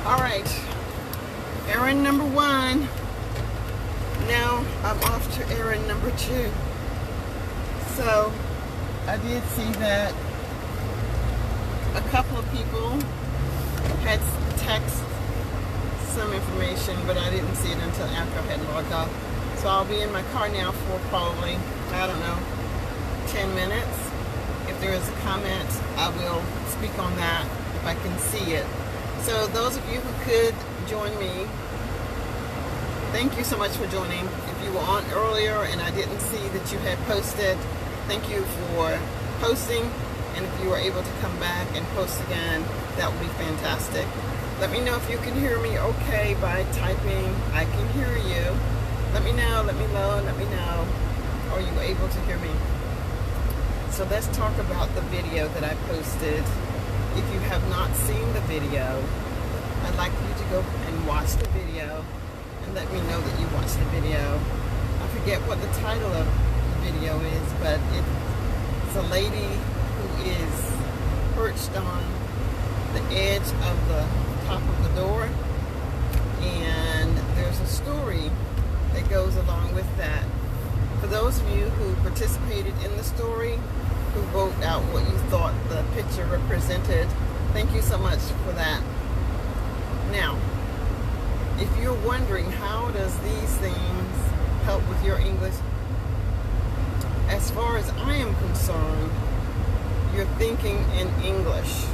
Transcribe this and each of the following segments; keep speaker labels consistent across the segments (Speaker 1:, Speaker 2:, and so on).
Speaker 1: Alright, errand number 1. Now I'm off to errand number 2. So I did see that a couple of people had text some information, but I didn't see it until after I had logged off. So I'll be in my car now for probably, I don't know, 10 minutes. If there is a comment, I will speak on that if I can see it. So those of you who could join me, thank you so much for joining. If you were on earlier and I didn't see that you had posted, thank you for posting. And if you were able to come back and post again, that would be fantastic. Let me know if you can hear me okay by typing, I can hear you. Let me know, let me know. Are you able to hear me? So let's talk about the video that I posted. If you have not seen the video, I'd like you to go and watch the video and let me know that you watched the video. I forget what the title of the video is, but it's a lady who is perched on the edge of the top of the door, and there's a story that goes along with that. For those of you who participated in the story, who wrote out what you thought the picture represented, thank you so much for that. Now, if you're wondering how does these things help with your English, as far as I am concerned, you're thinking in English.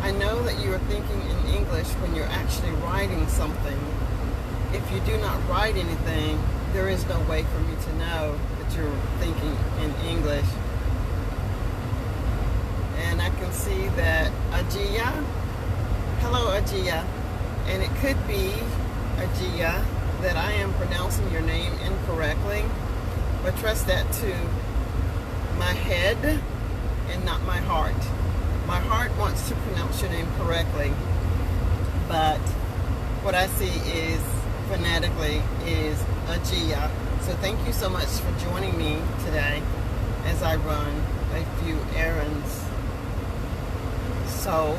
Speaker 1: I know that you are thinking in English when you're actually writing something. If you do not write anything, there is no way for me to know that you're thinking in English. And I can see that Ajia, hello Ajia, and it could be Ajia that I am pronouncing your name incorrectly, but trust that to my head and not my heart. My heart wants to pronounce your name correctly, but what I see is phonetically is Ajia. So thank you so much for joining me today as I run a few errands. So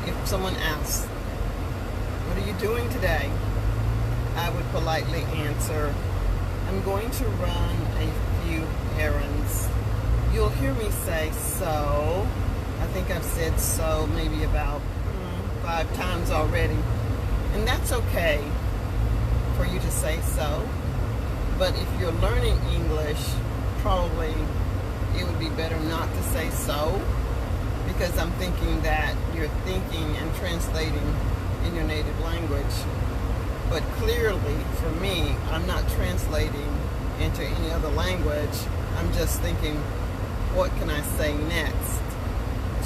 Speaker 1: if someone asks, what are you doing today? I would politely answer, I'm going to run a few errands. You'll hear me say so. I think I've said so maybe about 5 times already. And that's okay for you to say so. But if you're learning English, probably it would be better not to say so, because I'm thinking that you're thinking and translating in your native language. But clearly, for me, I'm not translating into any other language. I'm just thinking, what can I say next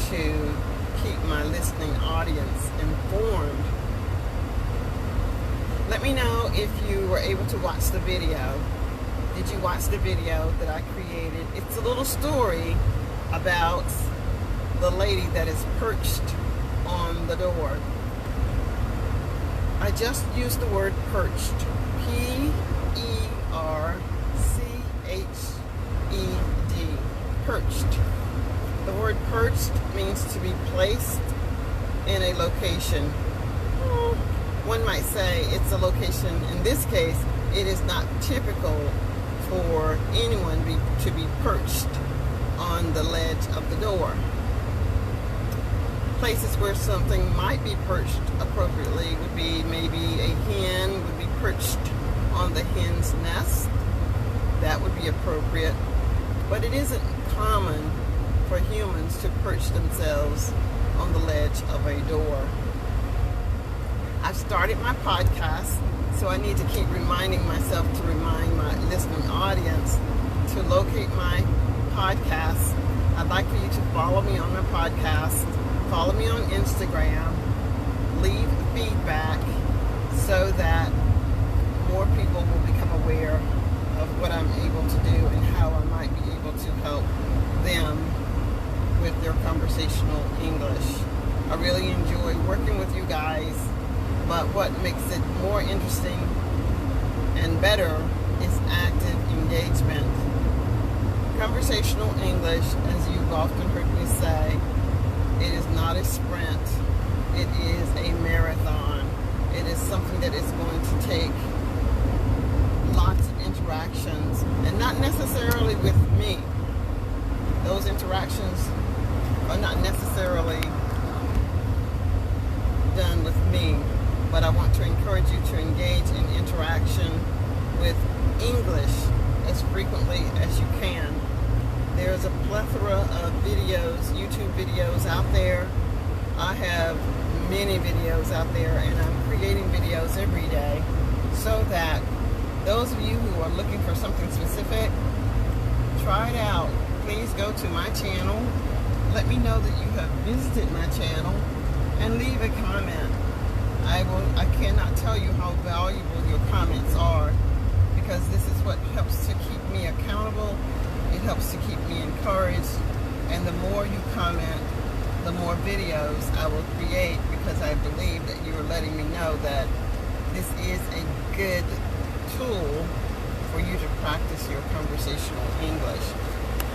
Speaker 1: to keep my listening audience informed? Let me know if you were able to watch the video. Did you watch the video that I created? It's a little story about the lady that is perched on the door. I just used the word perched. P-E-R-C-H-E-D. Perched. The word perched means to be placed in a location. One might say it's a location. In this case, it is not typical for anyone to be perched on the ledge of the door. Places where something might be perched appropriately would be maybe a hen would be perched on the hen's nest. That would be appropriate. But it isn't common for humans to perch themselves on the ledge of a door. I've started my podcast, so I need to keep reminding myself to remind my listening audience to locate my podcast. I'd like for you to follow me on my podcast. Follow me on Instagram, leave feedback so that more people will become aware of what I'm able to do and how I might be able to help them with their conversational English. I really enjoy working with you guys, but what makes it more interesting and better is active engagement. Conversational English, as you've often heard me say, it is not a sprint, it is a marathon. It is something that is going to take lots of interactions, and not necessarily with me. Those interactions are not necessarily done with me, but I want to encourage you to engage in interaction with English as frequently as you can. There's a plethora of videos, YouTube videos out there. I have many videos out there, and I'm creating videos every day so that those of you who are looking for something specific, try it out. Please go to my channel. Let me know that you have visited my channel and leave a comment. I cannot tell you how valuable your comments are, because this is what helps to keep me accountable. It helps to keep me encouraged. And the more you comment, the more videos I will create, because I believe that you are letting me know that this is a good tool for you to practice your conversational English.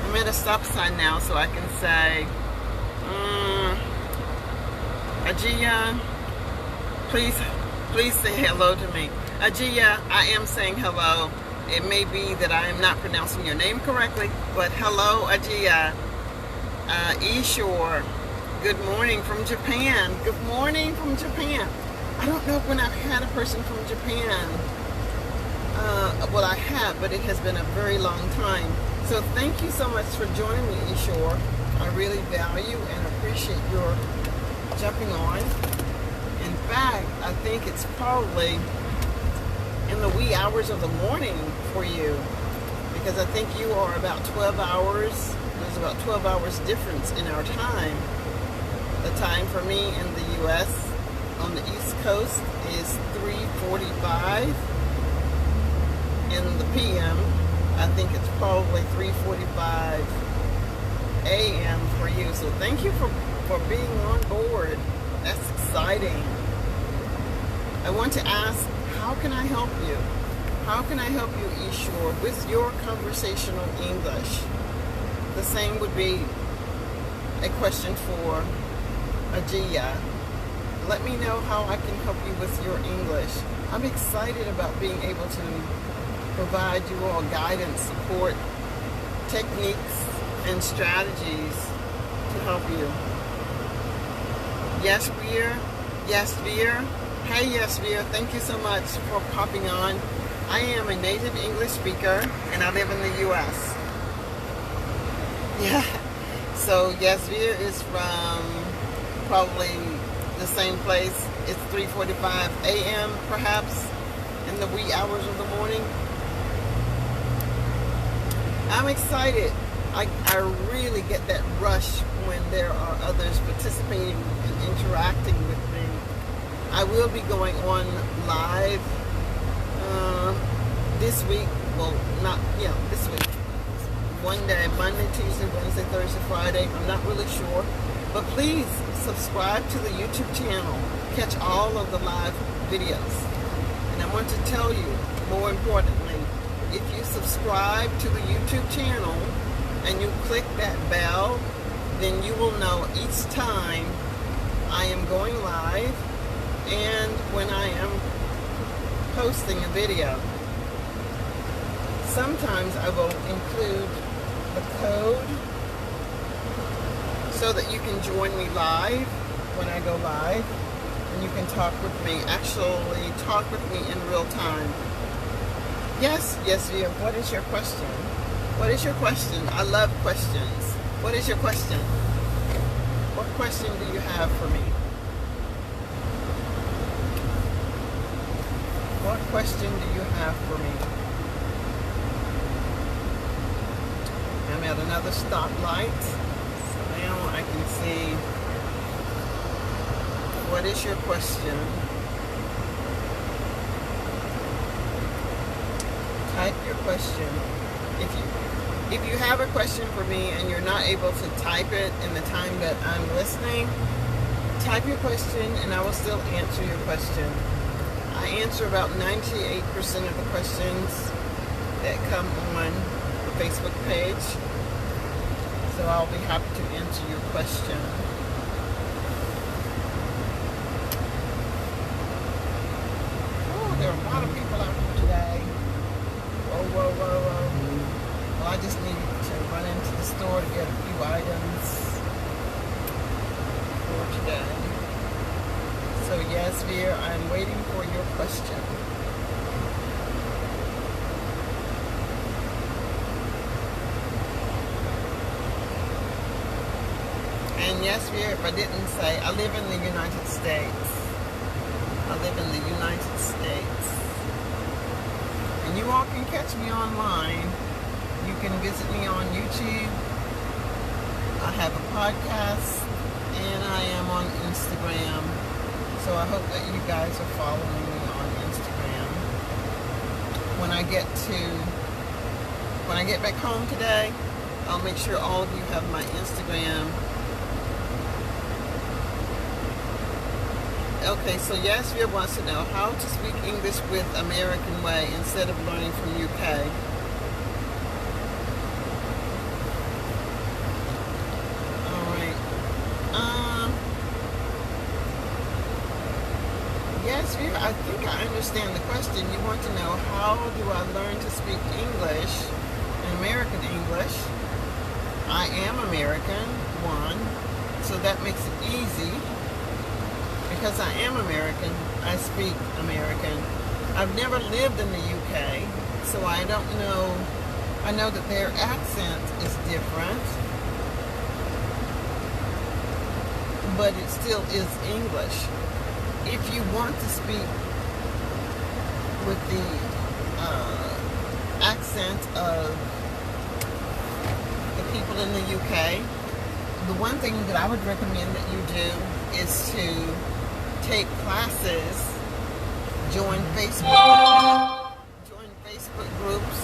Speaker 1: I'm at a stop sign now, so I can say, Ajia, please say hello to me. Ajia, I am saying hello. It may be that I am not pronouncing your name correctly, but hello, Ajia. Ishore, good morning from Japan. Good morning from Japan. I don't know when I've had a person from Japan. Well, I have, but it has been a very long time. So thank you so much for joining me, Ishore. I really value and appreciate your jumping on. In fact, I think it's probably in the wee hours of the morning for you, because I think you are about 12 hours. There's about 12 hours difference in our time. The time for me in the U.S. on the East Coast is 3:45 in the p.m. I think it's probably 3:45 a.m. for you. So thank you for being on board. That's exciting. I want to ask, how can I help you? How can I help you, Ishore, with your conversational English? The same would be a question for Ajia. Let me know how I can help you with your English. I'm excited about being able to provide you all guidance, support, techniques, and strategies to help you. Yes, Veer. Yes, Veer. Hey, yes, Veer. Thank you so much for popping on. I am a native English speaker, and I live in the U.S. Yeah. So, yes, Veer is from probably the same place. It's 3:45 a.m. perhaps in the wee hours of the morning. I'm excited. I really get that rush when there are others participating and interacting with me. I will be going on live this week. Well, this week. One day, Monday, Tuesday, Wednesday, Thursday, Friday. I'm not really sure. But please subscribe to the YouTube channel. Catch all of the live videos. And I want to tell you, more importantly, if you subscribe to the YouTube channel and you click that bell, then you will know each time I am going live and when I am posting a video. Sometimes I will include the code so that you can join me live when I go live, and you can talk with me, actually talk with me in real time. Yes, Via, what is your question? What is your question? I love questions. What is your question? What question do you have for me? What question do you have for me? I'm at another stoplight, so now I can see. What is your question? Type your question. If you have a question for me and you're not able to type it in the time that I'm listening, type your question and I will still answer your question. I answer about 98% of the questions that come on the Facebook page, so I'll be happy to answer your question. store to get a few items for today. So yes, dear, I'm waiting for your question. And yes, dear, if I didn't say, I live in the United States. I live in the United States. And you all can catch me online. You can visit me on YouTube. I have a podcast, and I am on Instagram. So I hope that you guys are following me on Instagram. When I get back home today, I'll make sure all of you have my Instagram. Okay, so Yasvia wants to know how to speak English with American way instead of learning from UK. Alright. Yasvia, I think I understand the question. You want to know how do I learn to speak English, American English. I am American, one, so that makes it easy. Because I am American, I speak American. I've never lived in the UK, so I don't know. I know that their accent is different, but it still is English. If you want to speak with the accent of the people in the UK, the one thing that I would recommend that you do is to take classes, join Facebook groups,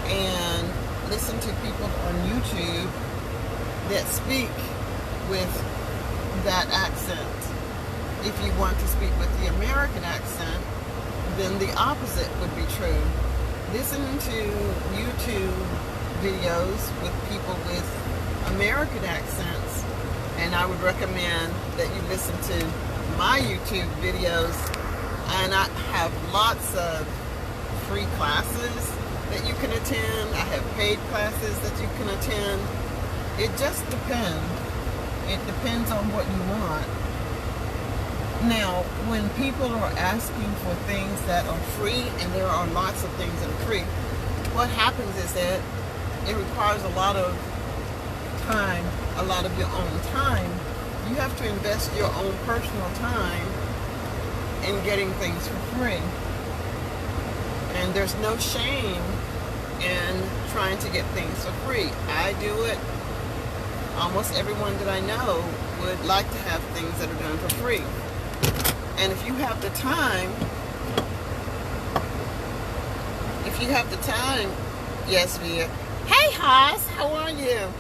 Speaker 1: and listen to people on YouTube that speak with that accent. If you want to speak with the American accent, then the opposite would be true. Listen to YouTube videos with people with American accents, and I would recommend that you listen to my YouTube videos. And I have lots of free classes that you can attend. I have paid classes that you can attend. It just depends. It depends on what you want. Now, when people are asking for things that are free, and there are lots of things that are free, what happens is that it requires a lot of time, a lot of your own time. You have to invest your own personal time in getting things for free. And there's no shame in trying to get things for free. I do it. Almost everyone that I know would like to have things that are done for free. And if you have the time, yes, Via. Hey, Haas, how are you?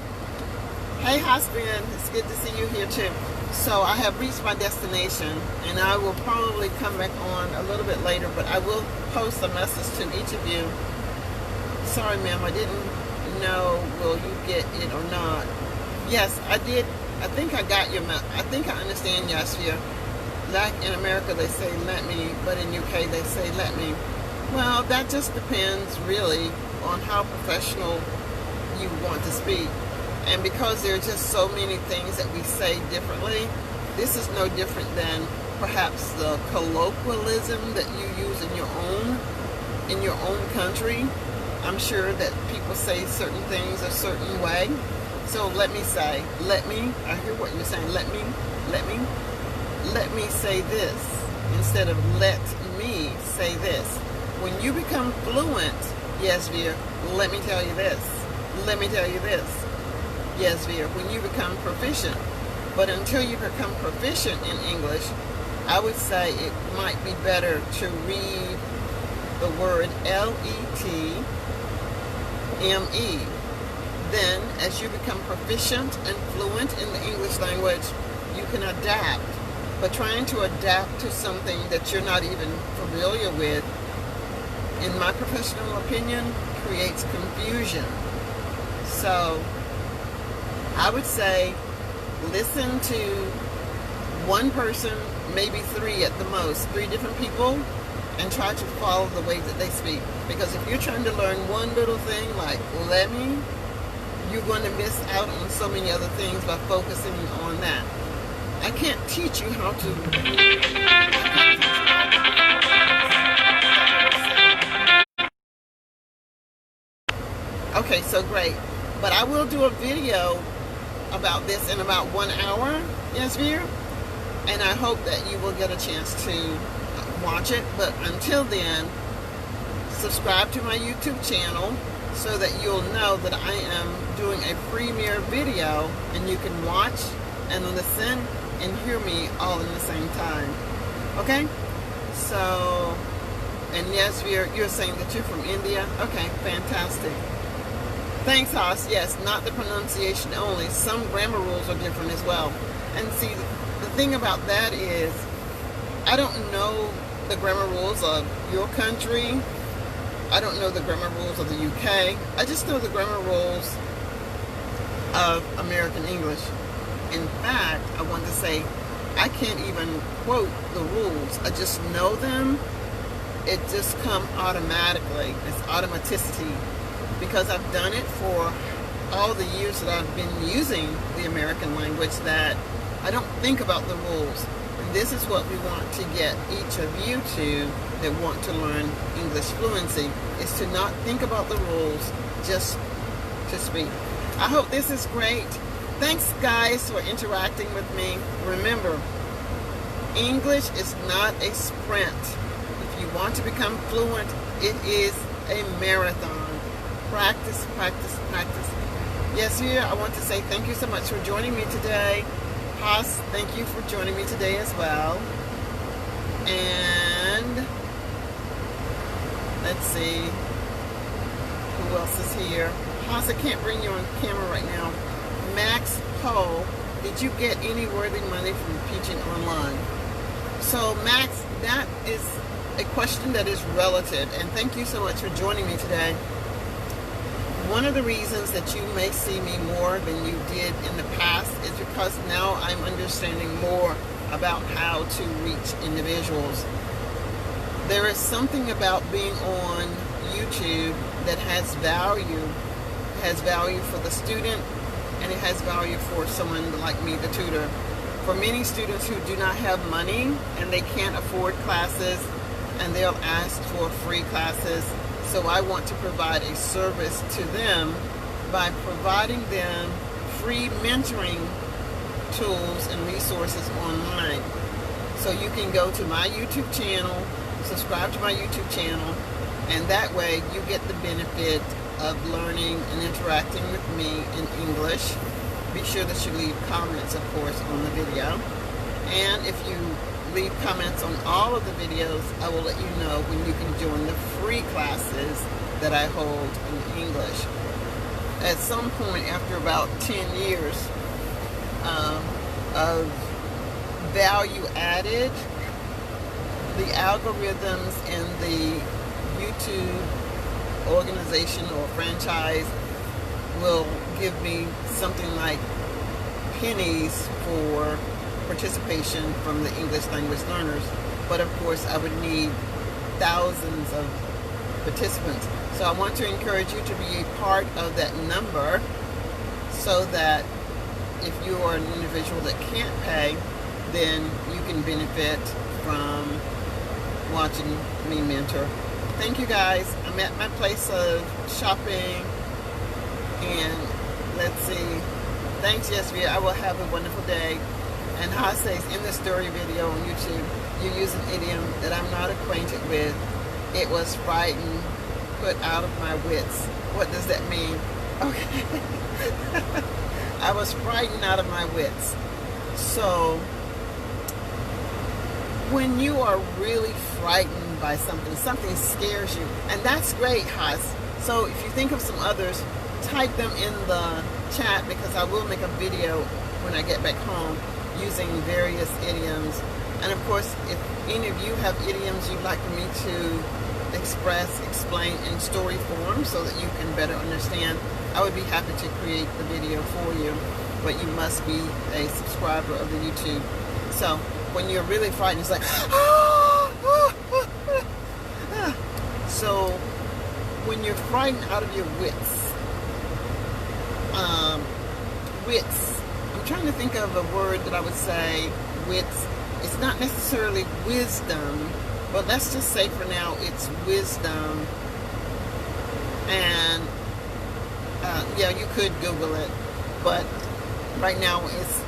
Speaker 1: Hey, Husband, it's good to see you here too. So I have reached my destination, and I will probably come back on a little bit later, but I will post a message to each of you. Sorry, ma'am, I didn't know, will you get it or not? Yes, I did. I think I got your I think I understand, Yasvia. Like in America, they say let me, but in UK, they say let me. Well, that just depends, really, on how professional you want to speak. And because there are just so many things that we say differently, this is no different than perhaps the colloquialism that you use in your own country. I'm sure that people say certain things a certain way. So let me say, let me, I hear what you're saying, let me say this instead of let me say this. When you become fluent, yes, dear, let me tell you this. Let me tell you this. Yes, dear, when you become proficient. But until you become proficient in English, I would say it might be better to read the word L-E-T-M-E. Then, as you become proficient and fluent in the English language, you can adapt. But trying to adapt to something that you're not even familiar with, in my professional opinion, creates confusion. So, I would say listen to one person, maybe three at the most, 3 different people, and try to follow the way that they speak. Because if you're trying to learn one little thing like let me, you're going to miss out on so many other things by focusing on that. I can't teach you how to. Okay, so great. But I will do a video about this in about 1 hour, yes, viewer. And I hope that you will get a chance to watch it. But until then, subscribe to my YouTube channel so that you'll know that I am doing a premiere video and you can watch and listen and hear me all in the same time. Okay? So, and yes, you're saying that you're from India? Okay, fantastic. Thanks, Haas. Yes, not the pronunciation only. Some grammar rules are different as well. And see, the thing about that is, I don't know the grammar rules of your country. I don't know the grammar rules of the UK. I just know the grammar rules of American English. In fact, I want to say, I can't even quote the rules. I just know them. It just comes automatically. It's automaticity. Because I've done it for all the years that I've been using the American language, that I don't think about the rules. And this is what we want to get each of you to that want to learn English fluency, is to not think about the rules, just to speak. I hope this is great. Thanks, guys, for interacting with me. Remember, English is not a sprint. If you want to become fluent, it is a marathon. Practice, practice, practice. Yes, here, I want to say thank you so much for joining me today. Haas, thank you for joining me today as well. And let's see, who else is here? Haas, I can't bring you on camera right now. Max Poe, did you get any worthy money from teaching online? So, Max, that is a question that is relative. And thank you so much for joining me today. One of the reasons that you may see me more than you did in the past is because now I'm understanding more about how to reach individuals. There is something about being on YouTube that has value. It has value for the student, and it has value for someone like me, the tutor. For many students who do not have money and they can't afford classes, and they'll ask for free classes. So I want to provide a service to them by providing them free mentoring tools and resources online. So you can go to my YouTube channel, subscribe to my YouTube channel, and that way you get the benefit of learning and interacting with me in English. Be sure that you leave comments, of course, on the video. And if you leave comments on all of the videos, I will let you know when you can join the free classes that I hold in English. At some point, after about 10 years of value added, the algorithms in the YouTube organization or franchise will give me something like pennies for participation from the English language learners. But of course, I would need thousands of participants. So I want to encourage you to be a part of that number so that if you are an individual that can't pay, then you can benefit from watching me mentor. Thank you, guys. I'm at my place of shopping, and let's see. Thanks, Yesvia. I will have a wonderful day. And Ha says, in the story video on YouTube, you use an idiom that I'm not acquainted with. It was frightened, put out of my wits. What does that mean? Okay. I was frightened out of my wits. So, when you are really frightened by something, something scares you. And that's great, Haas. So, if you think of some others, type them in the chat, because I will make a video when I get back home using various idioms. And of course, if any of you have idioms you'd like me to explain in story form so that you can better understand, I would be happy to create the video for you. But you must be a subscriber of the YouTube. So when you're really frightened, it's like so when you're frightened out of your wits, wits. I'm trying to think of a word that I would say. Wits. It's not necessarily wisdom, but let's just say for now it's wisdom. And yeah, you could Google it, but right now it's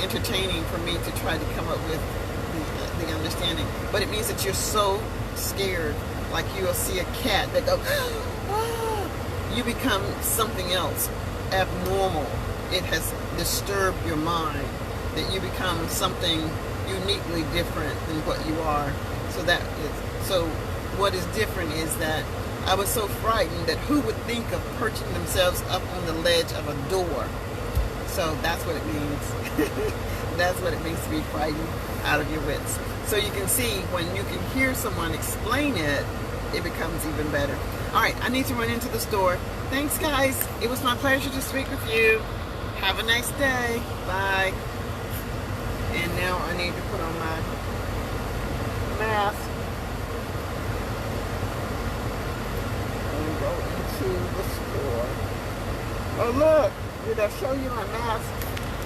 Speaker 1: entertaining for me to try to come up with the understanding. But it means that you're so scared, like you'll see a cat that goes, ah, you become something else, abnormal. It has disturbed your mind, that you become something uniquely different than what you are. So what is different is that I was so frightened that who would think of perching themselves up on the ledge of a door? So that's what it means. That's what it means to be frightened out of your wits. So you can see when you can hear someone explain it, it becomes even better. All right, I need to run into the store. Thanks, guys. It was my pleasure to speak with you. Have a nice day. Bye. And now I need to put on my mask and go into the store. Oh, look. Did I show you my mask?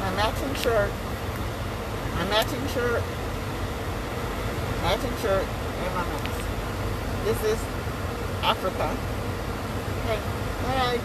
Speaker 1: My matching shirt. My matching shirt. Matching shirt and my mask. This is Africa. Okay. Bye.